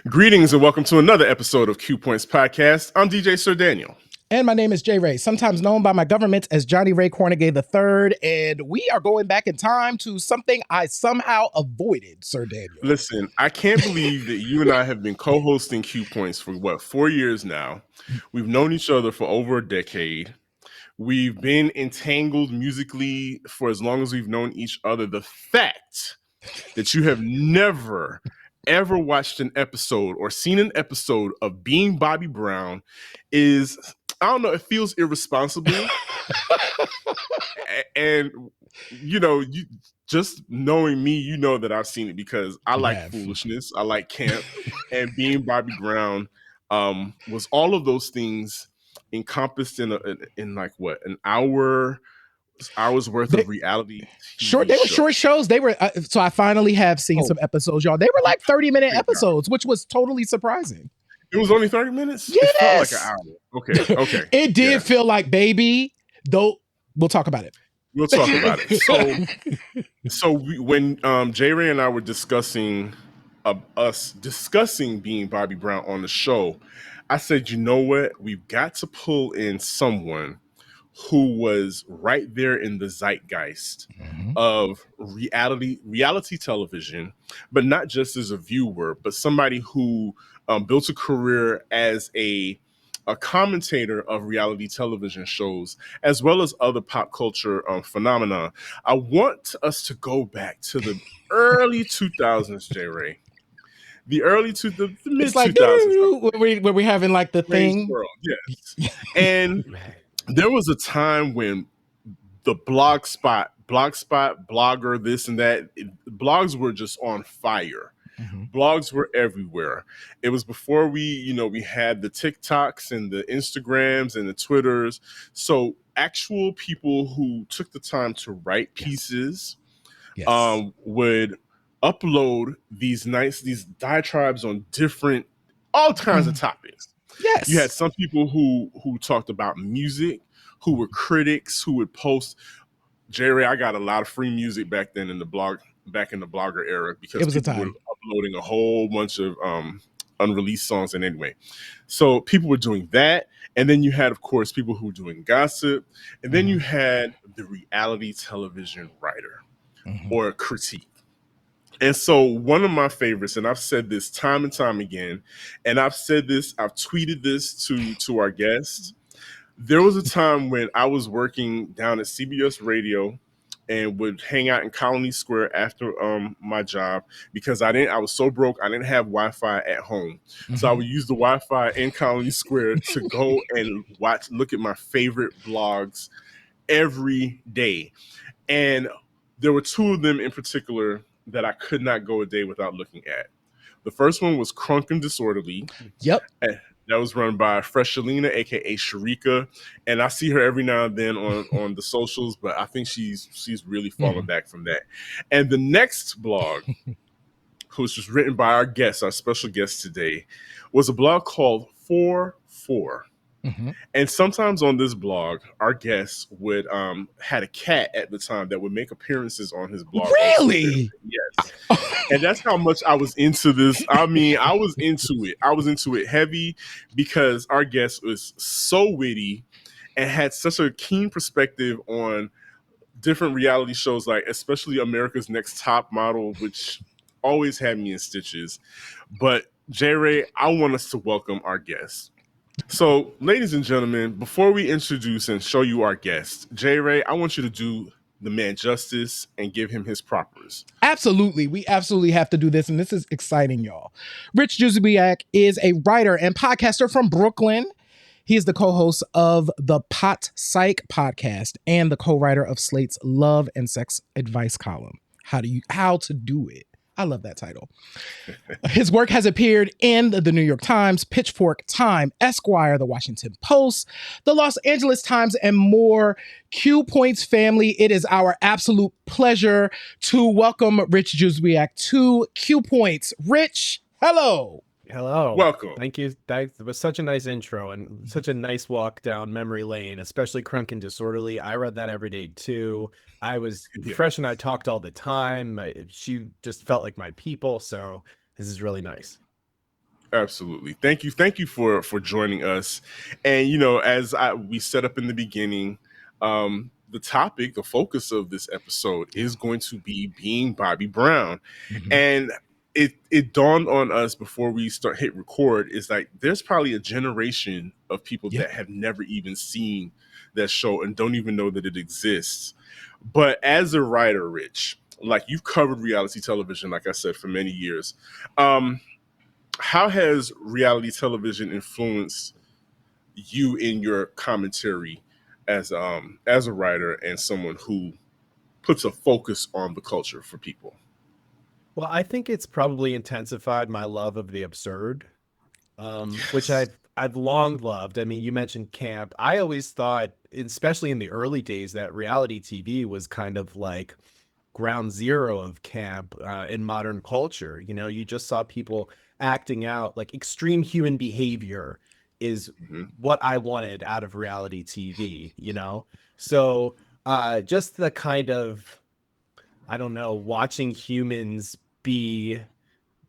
Greetings and welcome to another episode of Q Points Podcast. I'm DJ Sir Daniel. And my name is Jay Ray, sometimes known by my government as Johnny Ray Cornegay III. And we are going back in time to something I somehow avoided, Sir Daniel. Listen, I can't believe that you and I have been co-hosting Q Points for 4 years now. We've known each other for over a decade. We've been entangled musically for as long as we've known each other. The fact that you have never ever watched an episode or seen an episode of Being Bobby Brown is, I don't know, it feels irresponsible. And you just knowing me, you know that I've seen it because I like foolishness, I like camp, and Being Bobby Brown was all of those things encompassed in like what, an hour's worth of reality. They were short shows. They were so I finally have seen some episodes, y'all. They were like 30-minute episodes, which was totally surprising. It was only 30 minutes? Yes. It felt like an hour. Okay. It did feel like, baby, though. We'll talk about it. We'll talk about it. So when J. Ray and I were discussing Being Bobby Brown on the show, I said, you know what? We've got to pull in someone who was right there in the zeitgeist of reality television, but not just as a viewer, but somebody who built a career as a commentator of reality television shows, as well as other pop culture phenomena. I want us to go back to the early 2000s, J. Ray. The mid 2000s. Where we having like the thing. World, yes. And there was a time when the blogspot, blogger, this and that, blogs were just on fire. Blogs were everywhere. It was before we had the TikToks and the Instagrams and the Twitters. So actual people who took the time to write pieces would upload these diatribes on all kinds of topics. Yes. You had some people who talked about music, who were critics, who would post. Jerry, I got a lot of free music back then in the blogger era because it was people were uploading a whole bunch of unreleased songs. And anyway, so people were doing that. And then you had, of course, people who were doing gossip. And then you had the reality television writer or critique. And so one of my favorites, and I've said this time and time again, and I've tweeted this to our guests. There was a time when I was working down at CBS Radio and would hang out in Colony Square after my job because I was so broke, I didn't have Wi-Fi at home. So I would use the Wi-Fi in Colony Square to go and look at my favorite blogs every day. And there were two of them in particular that I could not go a day without looking at. The first one was Crunk and Disorderly. Yep. That was run by Freshalina, aka Sharika, and I see her every now and then on the socials, but I think she's really fallen back from that. And the next blog, which was written by our special guest today, was a blog called 4-4. And sometimes on this blog, our guests would had a cat at the time that would make appearances on his blog. Really? Yes. And that's how much I was into this. I mean, I was into it. I was into it heavy because our guest was so witty and had such a keen perspective on different reality shows, like especially America's Next Top Model, which always had me in stitches. But J. Ray, I want us to welcome our guest. So, ladies and gentlemen, before we introduce and show you our guest, J. Ray, I want you to do the man justice and give him his propers. Absolutely. We absolutely have to do this. And this is exciting, y'all. Rich Juzwiak is a writer and podcaster from Brooklyn. He is the co-host of the Pot Psych podcast and the co-writer of Slate's Love and Sex Advice column. How to do it. I love that title. His work has appeared in the New York Times, Pitchfork, Time, Esquire, the Washington Post, the Los Angeles Times, and more. Q Points family, it is our absolute pleasure to welcome Rich Juzwiak to Q Points. Rich, hello. Hello. Welcome. Thank you. That was such a nice intro and such a nice walk down memory lane, especially Crunk and Disorderly. I read that every day too. I was Fresh and I talked all the time. She just felt like my people. So this is really nice. Absolutely. Thank you for joining us. And as we set up in the beginning, the topic, the focus of this episode is going to be being Bobby Brown. Mhm. And it dawned on us before we hit record is like there's probably a generation of people that have never even seen that show and don't even know that it exists. But as a writer, Rich, like you've covered reality television, like I said, for many years. How has reality television influenced you in your commentary as a writer and someone who puts a focus on the culture for people? Well, I think it's probably intensified my love of the absurd, which I've long loved. I mean, you mentioned camp. I always thought, especially in the early days, that reality TV was kind of like ground zero of camp in modern culture. You just saw people acting out like extreme human behavior is what I wanted out of reality TV. So just the kind of, I don't know, watching humans be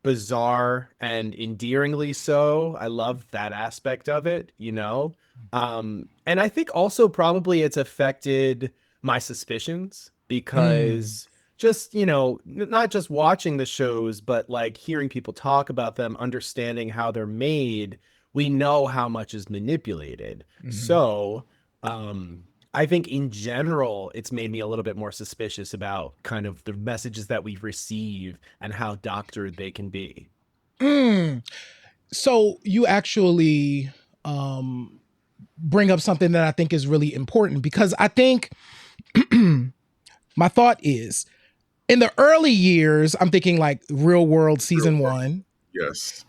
bizarre and endearingly so. I love that aspect of it. And I think also probably it's affected my suspicions because just, not just watching the shows, but like hearing people talk about them, understanding how they're made, we know how much is manipulated. So, I think in general, it's made me a little bit more suspicious about kind of the messages that we receive and how doctored they can be. So you actually bring up something that I think is really important because I think my thought is in the early years, I'm thinking like Real World season 1. Yes.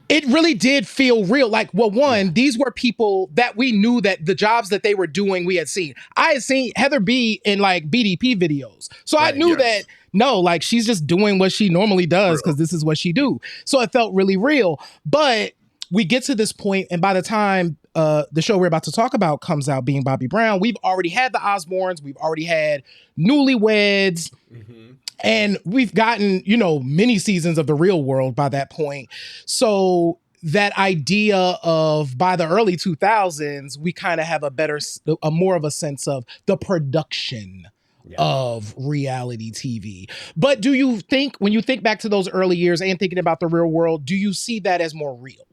It really did feel real. Like, well, one, these were people that we knew that the jobs that they were doing, we had seen. I had seen Heather B in like BDP videos. So I knew that, no, like she's just doing what she normally does because this is what she do. So it felt really real. But we get to this point, and by the time the show we're about to talk about comes out, Being Bobby Brown, we've already had the Osbournes, we've already had Newlyweds, and we've gotten, many seasons of The Real World by that point. So that idea of by the early 2000s, we kind of have a more of a sense of the production of reality TV. But do you think, when you think back to those early years and thinking about The Real World, do you see that as more real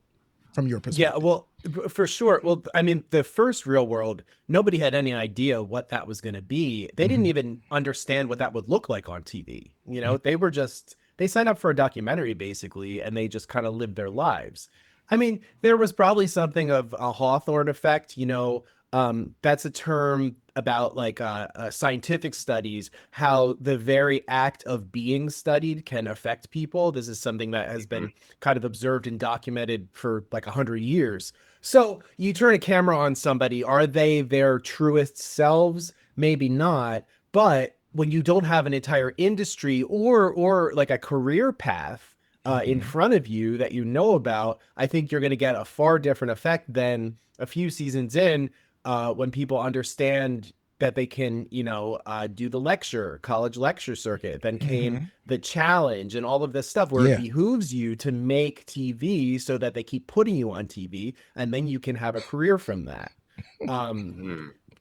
from your perspective? Yeah, well, for sure. Well, I mean, the first Real World, nobody had any idea what that was going to be. They didn't even understand what that would look like on TV. They signed up for a documentary basically, and they just kind of lived their lives. I mean, there was probably something of a Hawthorne effect, that's a term about like scientific studies, how the very act of being studied can affect people. This is something that has been kind of observed and documented for like 100 years. So you turn a camera on somebody, are they their truest selves? Maybe not. But when you don't have an entire industry or like a career path in front of you that you know about, I think you're going to get a far different effect than a few seasons in when people understand that they can, do the college lecture circuit. Then came the challenge and all of this stuff where it behooves you to make TV so that they keep putting you on TV and then you can have a career from that.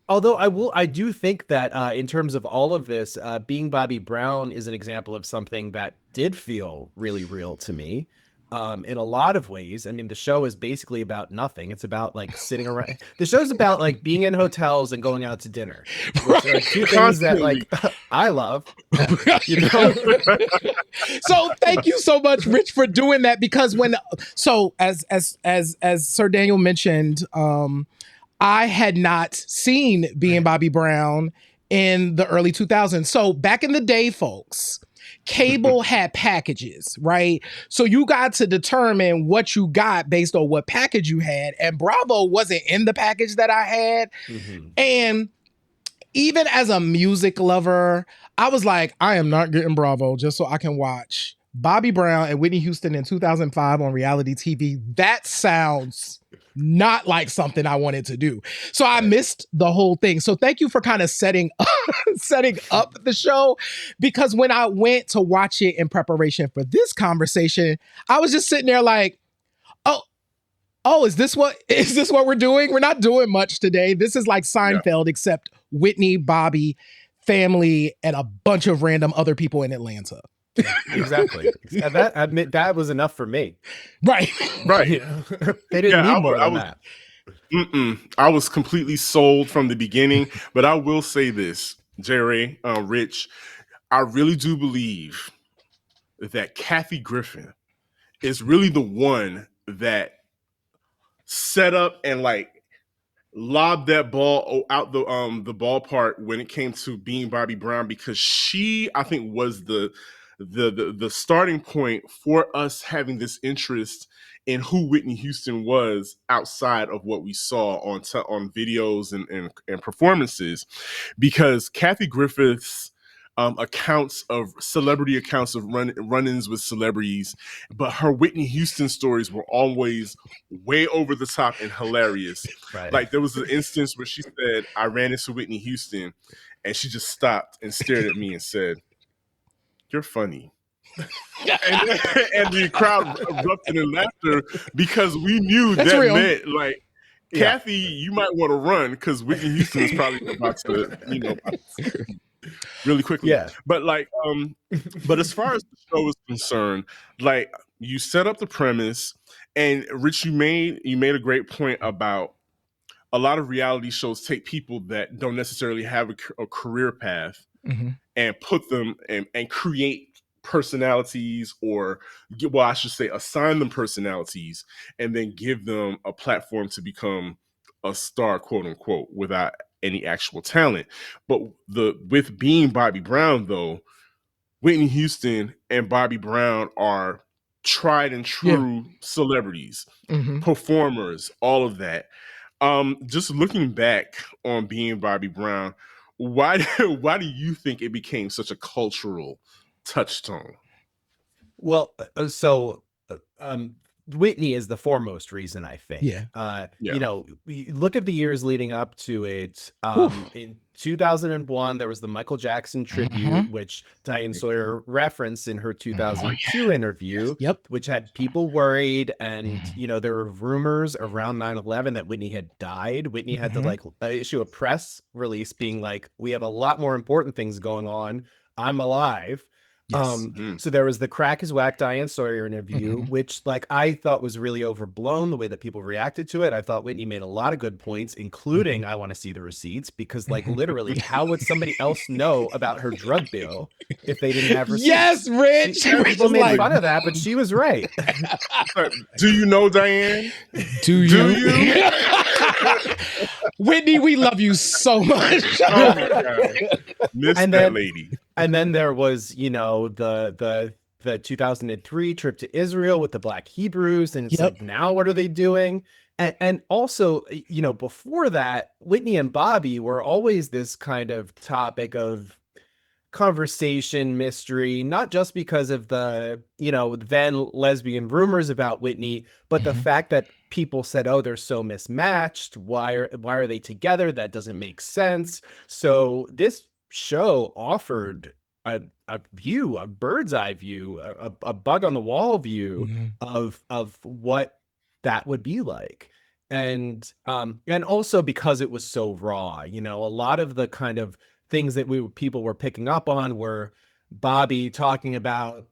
Although I do think that in terms of all of this, Being Bobby Brown is an example of something that did feel really real to me. In a lot of ways. I mean, the show is basically about nothing. It's about like sitting around. The show's about like being in hotels and going out to dinner, which are two things that like I love. So thank you so much, Rich, for doing that. Because as Sir Daniel mentioned, I had not seen Being Bobby Brown in the early 2000s. So back in the day, folks, cable had packages, right? So you got to determine what you got based on what package you had. And Bravo wasn't in the package that I had. And even as a music lover, I was like, I am not getting Bravo just so I can watch Bobby Brown and Whitney Houston in 2005 on reality TV. That sounds not like something I wanted to do. So I missed the whole thing. So thank you for kind of setting up the show, because when I went to watch it in preparation for this conversation, I was just sitting there like, oh, Oh, is this what we're doing? We're not doing much today. This is like Yeah. Seinfeld, except Whitney, Bobby, family, and a bunch of random other people in Atlanta. Exactly. That was enough for me. Right. Right. You know? They didn't need more than that. I was completely sold from the beginning, but I will say this, Jerry, Rich, I really do believe that Kathy Griffin is really the one that set up and like lobbed that ball out the ballpark when it came to being Bobby Brown, because she, I think, was the starting point for us having this interest in who Whitney Houston was outside of what we saw on videos and performances, because Kathy Griffith's celebrity accounts of run-ins with celebrities, but her Whitney Houston stories were always way over the top and hilarious. Right. Like there was an instance where she said, "I ran into Whitney Houston," and she just stopped and stared at me and said, "You're funny." and the crowd erupted in laughter because we knew That's that real. meant like, Kathy, you might want to run because Whitney Houston is probably about to, really quickly. Yeah. But like, but as far as the show is concerned, like you set up the premise, and Rich, you made a great point about a lot of reality shows take people that don't necessarily have a career path and put them and create personalities, or I should say assign them personalities, and then give them a platform to become a star, quote unquote, without any actual talent. But with being Bobby Brown, though, Whitney Houston and Bobby Brown are tried and true celebrities, performers, all of that. Just looking back on being Bobby Brown, why do you think it became such a cultural touchstone? Well, Whitney is the foremost reason, I think. Yeah. You know, look at the years leading up to it. In 2001, there was the Michael Jackson tribute, which Diane Sawyer referenced in her 2002 interview, which had people worried. And, you know, there were rumors around 9/11 that Whitney had died. Whitney had to like issue a press release being like, "We have a lot more important things going on. I'm alive." So there was the Crack is Whack Diane Sawyer interview, which like I thought was really overblown the way that people reacted to it. I thought Whitney made a lot of good points, including I want to see the receipts, because like literally, how would somebody else know about her drug bill if they didn't have receipts? Yes, Rich. People made fun of that, but she was right. Do you know Diane? Do you? Whitney, we love you so much. Oh my God. Miss that lady. And then there was, you know, the 2003 trip to Israel with the Black Hebrews. And it's like, now what are they doing? And also, you know, before that, Whitney and Bobby were always this kind of topic of conversation, mystery, not just because of the, you know, then lesbian rumors about Whitney, but the fact that people said, oh, they're so mismatched. Why are they together? That doesn't make sense. So this show offered a view, a bird's eye view, a bug on the wall view of what that would be like. And also because it was so raw, you know, a lot of the kind of things that people were picking up on were Bobby talking about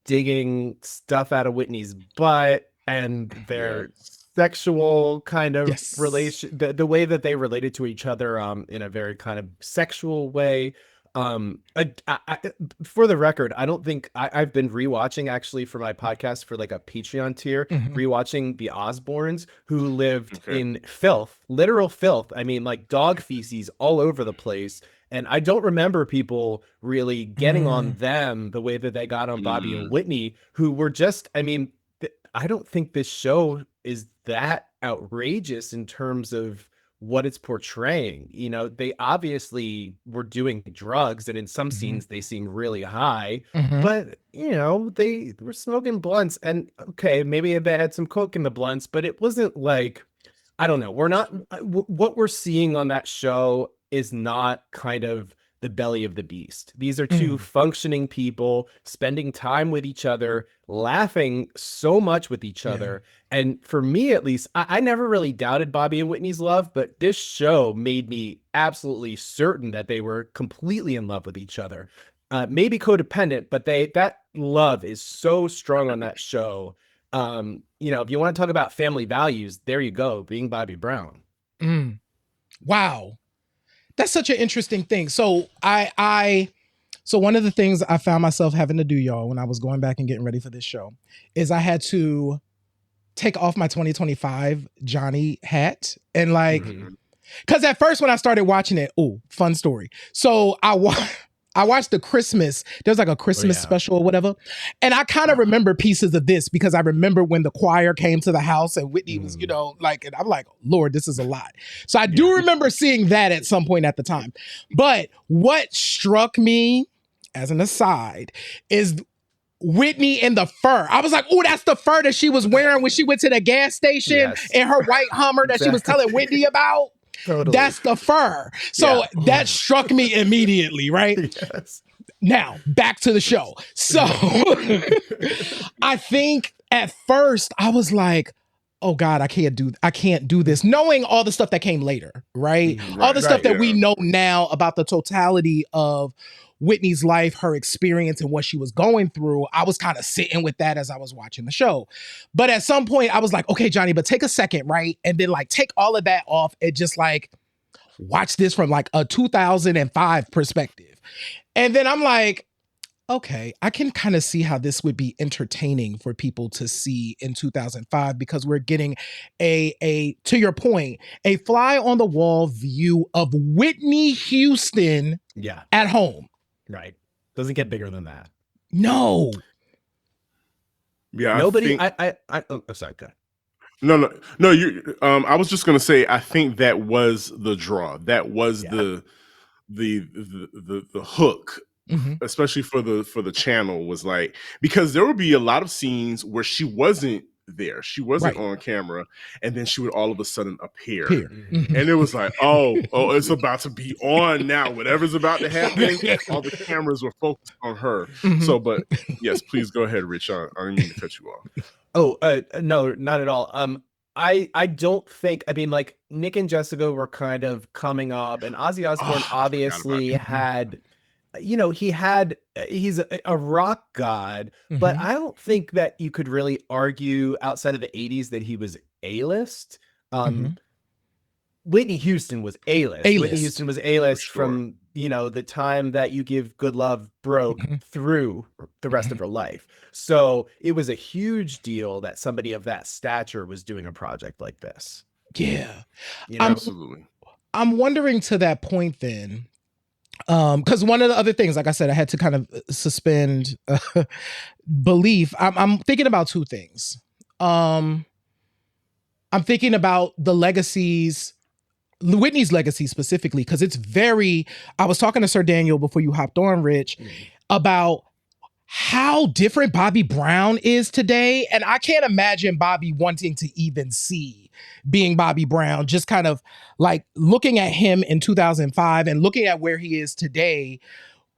digging stuff out of Whitney's butt and their sexual kind of relation, the way that they related to each other in a very kind of sexual way. For the record, I don't think I've been rewatching actually for my podcast for like a Patreon tier, rewatching the Osbournes, who lived in filth, literal filth. I mean, like dog feces all over the place. And I don't remember people really getting on them the way that they got on Bobby and Whitney, who were just, I mean, I don't think this show is that outrageous in terms of what it's portraying. You know, they obviously were doing drugs, and in some scenes they seem really high, but you know, they were smoking blunts, and okay, maybe they had some coke in the blunts, but it wasn't like, I don't know. We're not, what we're seeing on that show is not kind of the belly of the beast. These are two functioning people spending time with each other, laughing so much with each other. And for me, at least, I never really doubted Bobby and Whitney's love, but this show made me absolutely certain that they were completely in love with each other. Maybe codependent, but that love is so strong on that show. You know, if you want to talk about family values, there you go, being Bobby Brown. Wow. That's such an interesting thing. So so one of the things I found myself having to do, y'all, when I was going back and getting ready for this show, is I had to take off my 2025 Johnny hat and like, because at first when I started watching it, fun story. So I watched the Christmas, there's like a Christmas special or whatever. And I kind of remember pieces of this because I remember when the choir came to the house and Whitney was, you know, like, and I'm like, Lord, this is a lot. So I do remember seeing that at some point at the time. But what struck me as an aside is Whitney in the fur. I was like, oh, that's the fur that she was wearing when she went to the gas station in her white Hummer that she was telling Whitney about. Totally. That's the fur. So that struck me immediately, right? Yes. Now, back to the show. So I think at first I was like, oh God, I can't do this. Knowing all the stuff that came later, right? All the stuff that we know now about the totality of Whitney's life, her experience, and what she was going through, I was kind of sitting with that as I was watching the show. But at some point, I was like, okay, Johnny, but take a second, right? And then like take all of that off and just like watch this from like a 2005 perspective. And then I'm like, okay, I can kind of see how this would be entertaining for people to see in 2005 because we're getting a to your point, a fly on the wall view of Whitney Houston at home. Right. Doesn't get bigger than that. No. Yeah. Nobody. Oh, sorry. Go ahead. No. You. I was just gonna say. I think that was the draw. That was the hook, especially for the channel. Was like because there would be a lot of scenes where she wasn't there. She wasn't on camera, and then she would all of a sudden appear. And it was like, oh, it's about to be on now. Whatever's about to happen, all the cameras were focused on her. So, but yes, please go ahead, Rich. I didn't mean to cut you off. Oh, no, not at all. I don't think, I mean, like Nick and Jessica were kind of coming up, and Ozzy Osbourne obviously had, you know, he's a rock god, but I don't think that you could really argue outside of the 80s that he was A-list. Whitney Houston was A-list. Whitney Houston was A-list from, you know, the time that You Give Good Love broke through the rest of her life. So it was a huge deal that somebody of that stature was doing a project like this. Yeah. You know? Absolutely. I'm wondering to that point then, because one of the other things, like I said, I had to kind of suspend belief. I'm thinking about two things. I'm thinking about the legacies, Whitney's legacy specifically, because it's very, I was talking to Sir Daniel before you hopped on, Rich, about how different Bobby Brown is today. And I can't imagine Bobby wanting to even see being Bobby Brown, just kind of like looking at him in 2005 and looking at where he is today.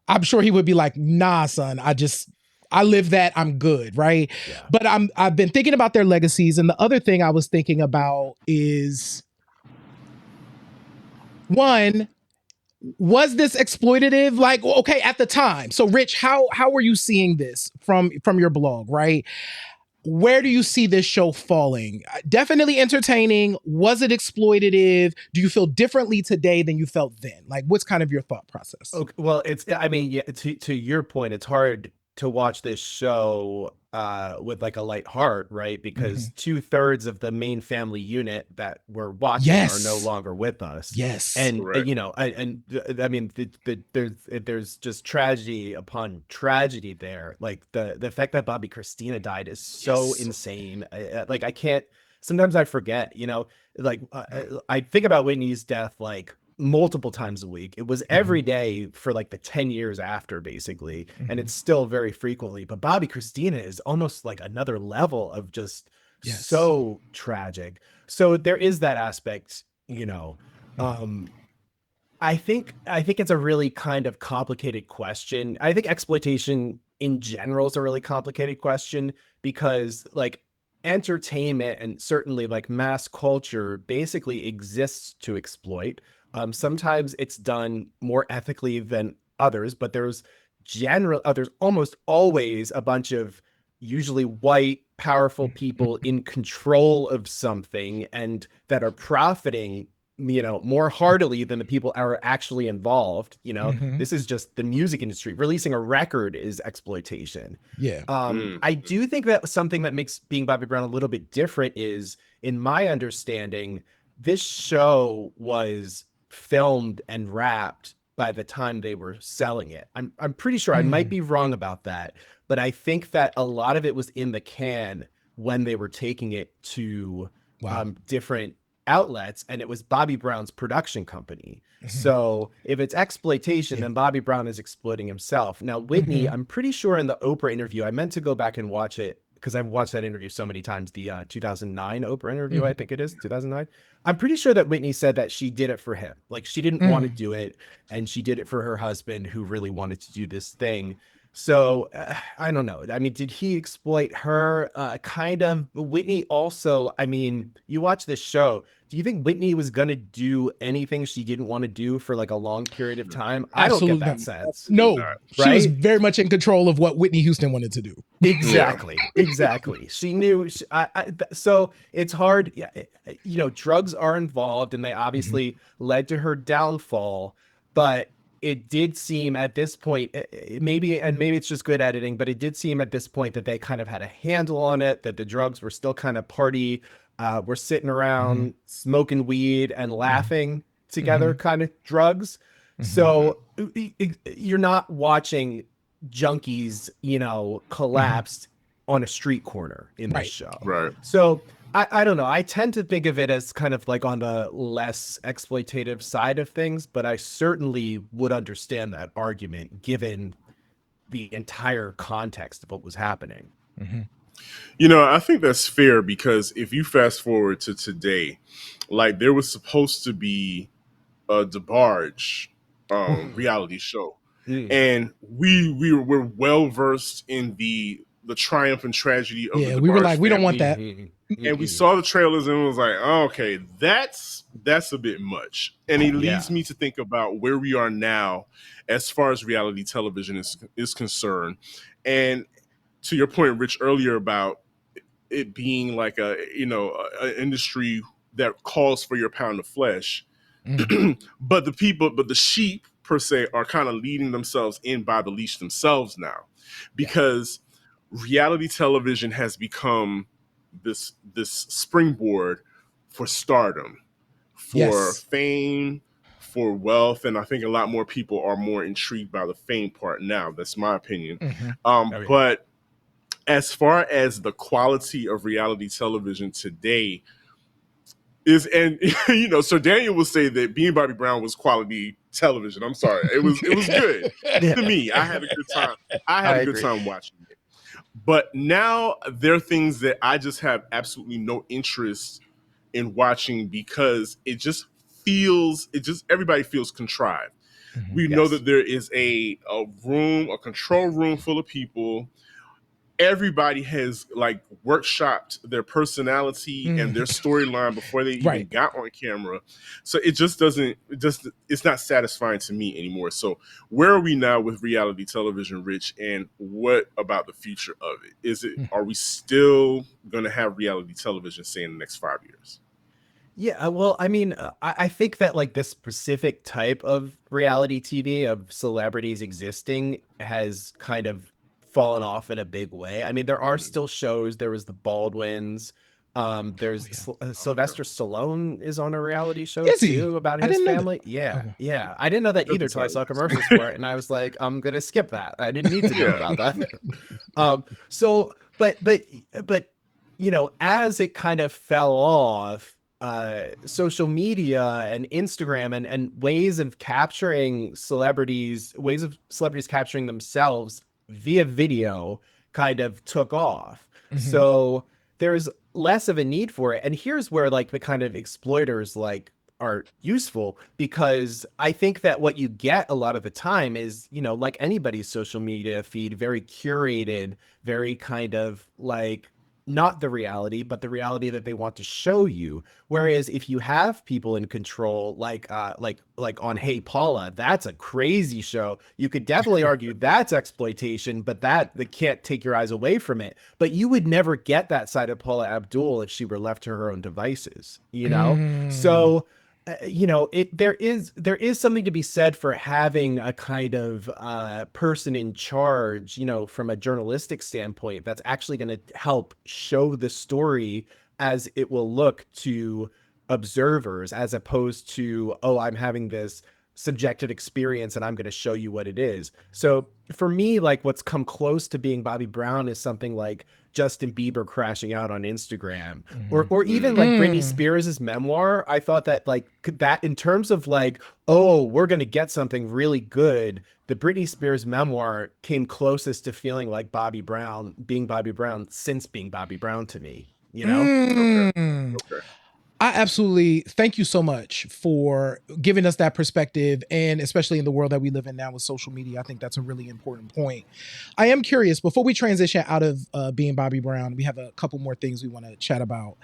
I'm sure he would be like, nah, son, I live that, I'm good, right? Yeah. But I've been thinking about their legacies. And the other thing I was thinking about is, one, was this exploitative? Like, okay, at the time. So Rich, how were you seeing this from your blog, right? Where do you see this show falling? Definitely entertaining. Was it exploitative? Do you feel differently today than you felt then? Like, what's kind of your thought process? Okay, well, I mean, yeah, to your point, it's hard to watch this show with like a light heart, right? Because 2/3 of the main family unit that we're watching are no longer with us. Yes. And you know, I mean, there's just tragedy upon tragedy there. Like the fact that Bobby Christina died is so insane. Like I can't. Sometimes I forget. You know, like I think about Whitney's death like multiple times a week. It was every day for like the 10 years after, basically, and it's still very frequently. But Bobby Christina is almost like another level of just so tragic. So there is that aspect, you know. I think it's a really kind of complicated question. I think exploitation in general is a really complicated question because like entertainment and certainly like mass culture basically exists to exploit. Sometimes it's done more ethically than others, but there's almost always a bunch of usually white powerful people in control of something and that are profiting more heartily than the people are actually involved. This is just the music industry. Releasing a record is exploitation. Yeah. I do think that something that makes Being Bobby Brown a little bit different is, in my understanding, this show was filmed and wrapped by the time they were selling it. I'm pretty sure, I might be wrong about that, but I think that a lot of it was in the can when they were taking it to different outlets, and it was Bobby Brown's production company. So if it's exploitation, then Bobby Brown is exploiting himself. Now, Whitney, I'm pretty sure in the Oprah interview, I meant to go back and watch it because I've watched that interview so many times, the 2009 Oprah interview, I think it is, 2009. I'm pretty sure that Whitney said that she did it for him. Like, she didn't want to do it, and she did it for her husband, who really wanted to do this thing. So I don't know. I mean, did he exploit her? Kind of. Whitney also, I mean, you watch this show. Do you think Whitney was going to do anything she didn't want to do for like a long period of time? I don't get that sense. No, Right? she was very much in control of what Whitney Houston wanted to do. Exactly. Exactly. She knew. So it's hard. Drugs are involved, and they obviously led to her downfall. But it did seem at this point, maybe it's just good editing, but it did seem at this point that they kind of had a handle on it, that the drugs were still kind of party. We're sitting around smoking weed and laughing together kind of drugs. So you're not watching junkies, collapsed on a street corner in this show. Right. So I don't know. I tend to think of it as kind of like on the less exploitative side of things, but I certainly would understand that argument given the entire context of what was happening. I think that's fair because if you fast forward to today, like there was supposed to be a DeBarge reality show, and we're well versed in the triumph and tragedy of the DeBarge we were like, we don't want that. And we saw the trailers and it was like, oh, okay, that's a bit much. And it leads me to think about where we are now as far as reality television is concerned. And to your point, Rich, earlier about it being like an industry that calls for your pound of flesh. But the sheep per se are kind of leading themselves in by the leash themselves now, because reality television has become this springboard for stardom, for fame, for wealth, and I think a lot more people are more intrigued by the fame part now. That's my opinion. But as far as the quality of reality television today is, and Sir Daniel will say that Being Bobby Brown was quality television. I'm sorry, it was good to me. I had a good time. I had a good time watching it. But now there are things that I just have absolutely no interest in watching because everybody feels contrived. We know that there is a control room full of people. Everybody has like workshopped their personality and their storyline before they even got on camera. So it's not satisfying to me anymore. So where are we now with reality television, Rich? And what about the future of it? Are we still going to have reality television, say, in the next 5 years? Yeah, well, I mean, I think that like this specific type of reality TV of celebrities existing has kind of fallen off in a big way. I mean, there are still shows. There was the Baldwins. There's Sylvester Stallone is on a reality show too about his family. Yeah. I didn't know that either till I saw commercials for it, and I was like, I'm gonna skip that. I didn't need to know about that. But as it kind of fell off, social media and Instagram and ways of celebrities capturing themselves via video kind of took off. So there's less of a need for it. And here's where like the kind of exploiters like are useful, because I think that what you get a lot of the time is, you know, like anybody's social media feed, very curated, very kind of like not the reality, but the reality that they want to show you. Whereas if you have people in control, like on Hey Paula, that's a crazy show. You could definitely argue that's exploitation, but that can't take your eyes away from it. But you would never get that side of Paula Abdul if she were left to her own devices, you know? So you know, there is something to be said for having a kind of person in charge, you know, from a journalistic standpoint, that's actually going to help show the story as it will look to observers, as opposed to, oh, I'm having this subjective experience and I'm going to show you what it is. So for me, like what's come close to being Bobby Brown is something like Justin Bieber crashing out on Instagram, or even like Britney Spears' memoir. I thought that like that in terms of like, oh, we're going to get something really good, the Britney Spears memoir came closest to feeling like Bobby Brown, being Bobby Brown since being Bobby Brown to me, you know? Okay. I absolutely thank you so much for giving us that perspective, and especially in the world that we live in now with social media. I think that's a really important point. I am curious, before we transition out of being Bobby Brown, we have a couple more things we want to chat about.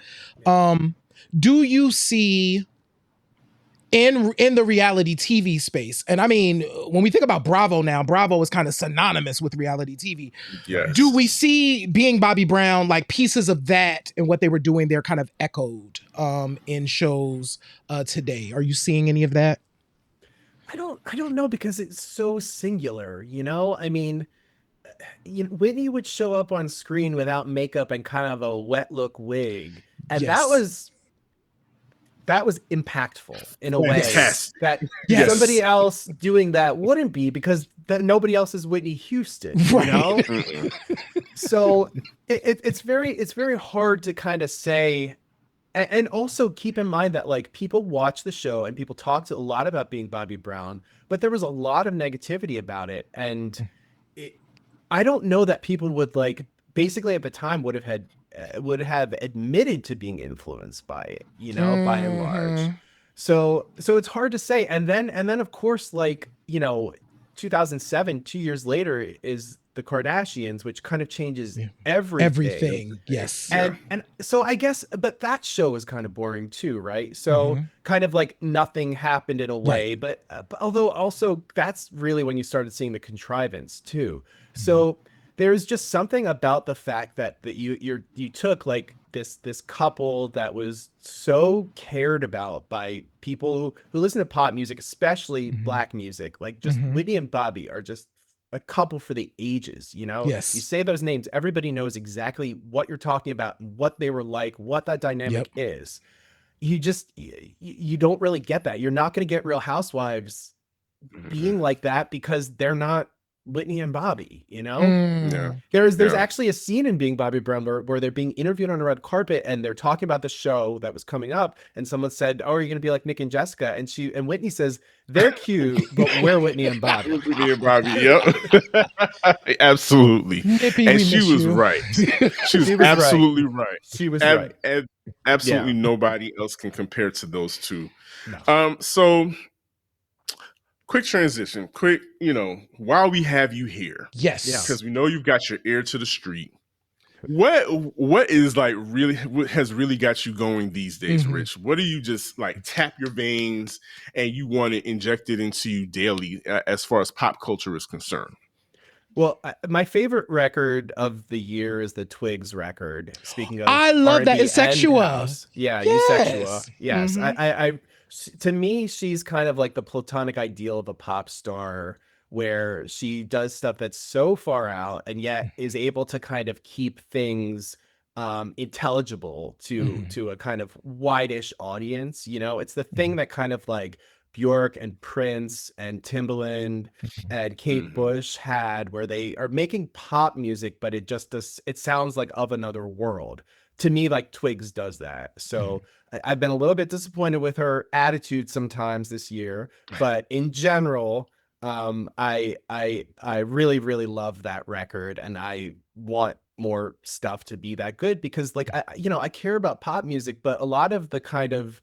Do you see in the reality TV space, and I mean, when we think about Bravo now, Bravo is kind of synonymous with reality TV. Yes. Do we see being Bobby Brown, like pieces of that and what they were doing there kind of echoed in shows today? Are you seeing any of that? I don't know, because it's so singular, you know? I mean, you know, Whitney would show up on screen without makeup and kind of a wet look wig. And Yes. that was impactful in a way Yes. that Yes. somebody else doing that wouldn't be, because that nobody else is Whitney Houston, you Right. know? So it's very hard to kind of say. And also keep in mind that like people watch the show and people talked a lot about being Bobby Brown, but there was a lot of negativity about it. And I don't know that people would like, basically at the time would have admitted to being influenced by it, you know, by and large. So it's hard to say. And then of course, like, you know, 2007, 2 years later, is the Kardashians, which kind of changes everything. Yes. And so I guess, but that show was kind of boring too, right? So kind of like nothing happened in a way, but although also that's really when you started seeing the contrivance too. So there's just something about the fact that you took like this couple that was so cared about by people who listen to pop music, especially black music, like just Whitney and Bobby are just a couple for the ages, you know? Yes. You say those names, everybody knows exactly what you're talking about, what they were like, what that dynamic is. You don't really get that. You're not going to get Real Housewives being like that, because they're not Whitney and Bobby, you know? Yeah. There's actually a scene in Being Bobby Brown where they're being interviewed on a red carpet and they're talking about the show that was coming up, and someone said, "Oh, are you going to be like Nick and Jessica?" And Whitney says, "They're cute, but we're Whitney and Bobby." Whitney and Bobby, yep. Absolutely. Nippy, and we she miss was you. right. She was was absolutely right. She was right. And absolutely nobody else can compare to those two. So quick transition, you know, while we have you here, Yes. because we know you've got your ear to the street. What is like really, what has really got you going these days, Rich? What do you just like tap your veins and you want to inject it into you daily as far as pop culture is concerned? Well, my favorite record of the year is the Twigs record. Speaking of, I love that. R&B It's and Sexua. house. Yeah, Yes. Sexua. Yes. To me, she's kind of like the platonic ideal of a pop star, where she does stuff that's so far out and yet is able to kind of keep things intelligible to a kind of wide-ish audience. You know, it's the thing that kind of like Bjork and Prince and Timbaland and Kate Bush had, where they are making pop music, but it just does, it sounds like of another world. To me, like Twigs does that. So I've been a little bit disappointed with her attitude sometimes this year, but in general, I really love that record, and I want more stuff to be that good, because like I care about pop music, but a lot of the kind of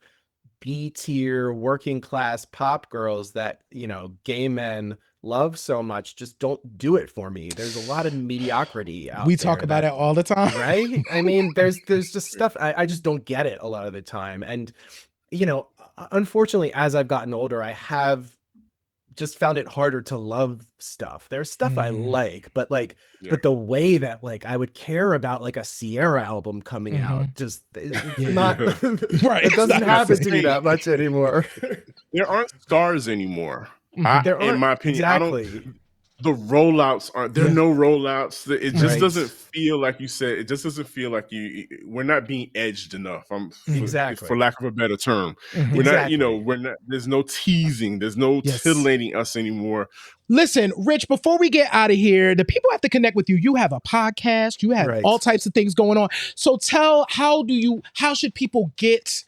B-tier working class pop girls that, you know, gay men love so much just don't do it for me. There's a lot of mediocrity out We there talk about that, it all the time. right? I mean, there's just stuff I just don't get it a lot of the time. And, you know, unfortunately, as I've gotten older, I have just found it harder to love stuff. There's stuff I like, but like, but the way that like I would care about like a Sierra album coming out, just it's not Right. it doesn't happen to me Hey, that much anymore. there aren't stars anymore. There In aren't my opinion, exactly. the rollouts aren't there. Are no rollouts. It just Right. doesn't feel like you said. It just doesn't feel like we're not being edged enough. Exactly. For lack of a better term. We're not. Exactly. We're not. There's no teasing. There's no titillating us anymore. Listen, Rich, before we get out of here, the people have to connect with you. You have a podcast, you have all types of things going on. So how should people get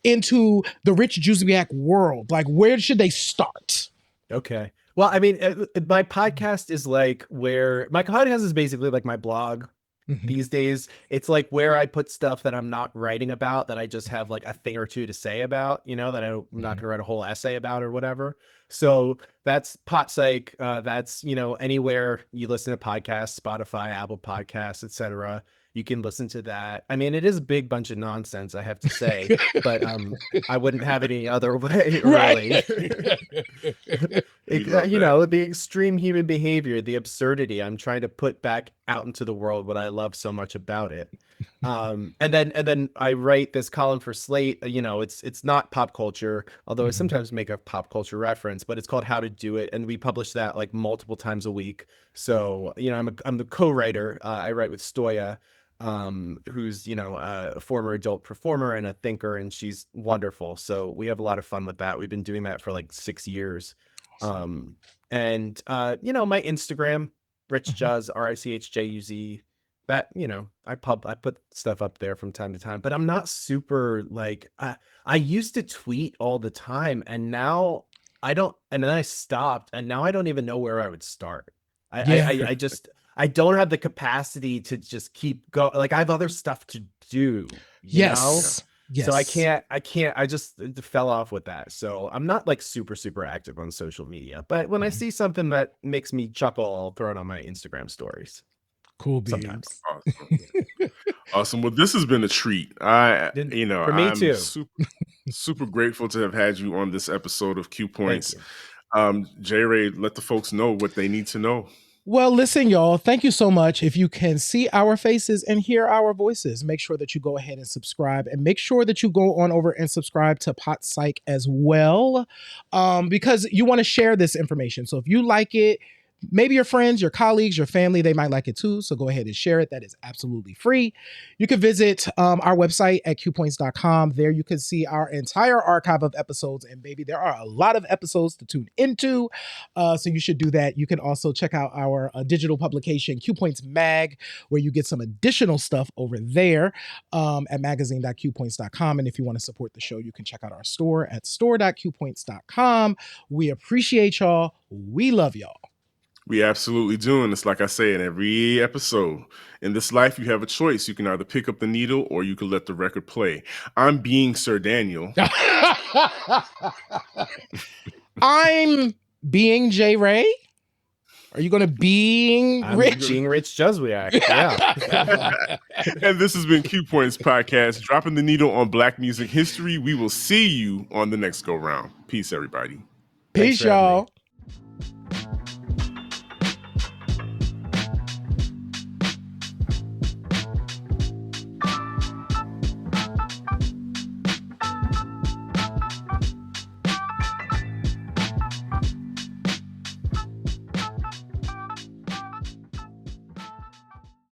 into the Rich Juzwiak world? Like, where should they start? Okay. Well, I mean, my podcast is like my podcast is basically like my blog these days. It's like where I put stuff that I'm not writing about, that I just have like a thing or two to say about, you know, that I'm not going to write a whole essay about or whatever. So that's Pot Psych. That's, you know, anywhere you listen to podcasts, Spotify, Apple Podcasts, etc. You can listen to that. I mean, it is a big bunch of nonsense, I have to say, but I wouldn't have it any other way, really. You know, the extreme human behavior, the absurdity. I'm trying to put back out into the world what I love so much about it. And then I write this column for Slate. You know, it's not pop culture, although I sometimes make a pop culture reference, but it's called How to Do It, and we publish that like multiple times a week. So, you know, I'm the co-writer. I write with Stoya, who's, you know, a former adult performer and a thinker, and she's wonderful. So we have a lot of fun with that. We've been doing that for like 6 years. And you know, my Instagram, Rich Juz, RICHJUZ, that, you know, I put stuff up there from time to time, but I'm not super like, I used to tweet all the time, and now I don't, and then I stopped, and now I don't even know where I would start. I just, I don't have the capacity to just keep going. Like, I have other stuff to do, you know? Yes. So I just fell off with that. So I'm not like super active on social media, but when I see something that makes me chuckle, I'll throw it on my Instagram stories. Cool sometimes. Awesome. Well, this has been a treat. For me I'm too. super grateful to have had you on this episode of Q Points. J Ray, let the folks know what they need to know. Well, listen, y'all, thank you so much. If you can see our faces and hear our voices, make sure that you go ahead and subscribe, and make sure that you go on over and subscribe to Pot Psych as well, because you want to share this information. So if you like it, maybe your friends, your colleagues, your family, they might like it too. So go ahead and share it. That is absolutely free. You can visit our website at qpoints.com. There you can see our entire archive of episodes. And baby, there are a lot of episodes to tune into. So you should do that. You can also check out our digital publication, Q Points Mag, where you get some additional stuff over there at magazine.qpoints.com. And if you want to support the show, you can check out our store at store.qpoints.com. We appreciate y'all. We love y'all. We absolutely do. And it's like I say in every episode, in this life, you have a choice. You can either pick up the needle or you can let the record play. I'm being Sir Daniel. I'm being J Ray. Are you going to being Rich? Being Rich Juzwiak. Yeah. And this has been Q Points Podcast, dropping the needle on Black music history. We will see you on the next go round. Peace, everybody. Peace, y'all.